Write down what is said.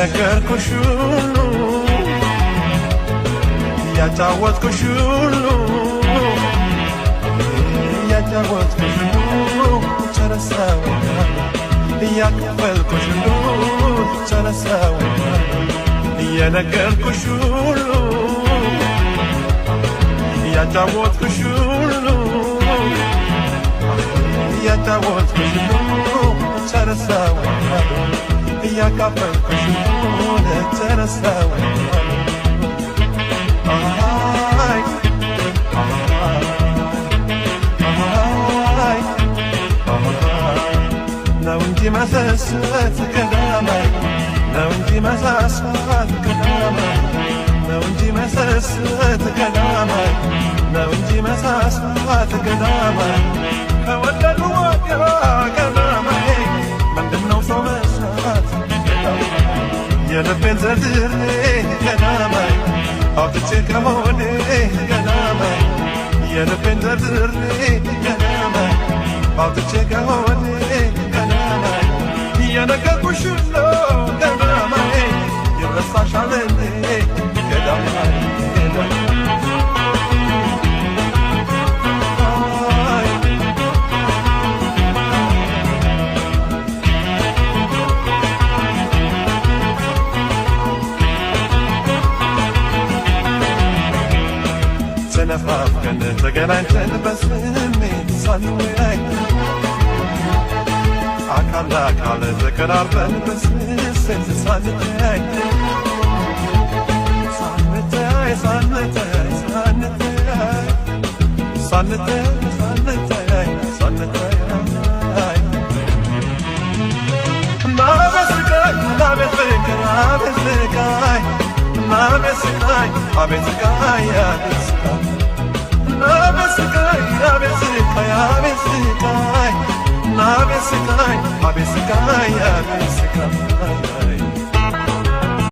የነገርኩሽ ሁሉ ያጫወትኩሽ ሁሉ ያጫወትኩሽ ሁሉ ጨረሰው ያከፈልኩሽ ሁሉ ጨረሰው የነገርኩሽ ሁሉ ያጫወትኩሽ ሁሉ ያጫወትኩሽ ሁሉ ጨረሰው ያካፈልኩሽ ሁሉ ጨረሰው ነው እንጂ መሰሰት ቀዳማይ ነው እንጂ መሳሳት ቀዳማይ ነው እንጂ መሰሰት ቀዳማይ ነው እንጂ መሳሳት ቀዳማይ ከወደዱ ወዲያ ቀዳማይ ምንድነው ሰው መስራት የልቤን ዘርዝሬ ቀዳማይ አውጥቼ ከሆዴ ቀዳማይ የልቤን ዘርዝሬ ቀዳማይ አውጥቼ ከሆዴ ቀዳማይ የነገርኩሽ ሁሉ ቀዳማይ ይረሳሻል እንዴ ቀዳማይ ተነፋፍቀን ተገናኝተን በስሜት ሳንወያይ አካል ለአካል ተቀራርበን በስሜት ሳንተያይ ሳንተያይ ሳንተያይ ሳንተያይ ሳንተያይ ሳንተያይ ናቤት ስቃይ ናቤት ፍቅር አቤት ስቃይ ናቤት ስቃይ አቤት ስቃይ አቤት ስቃይ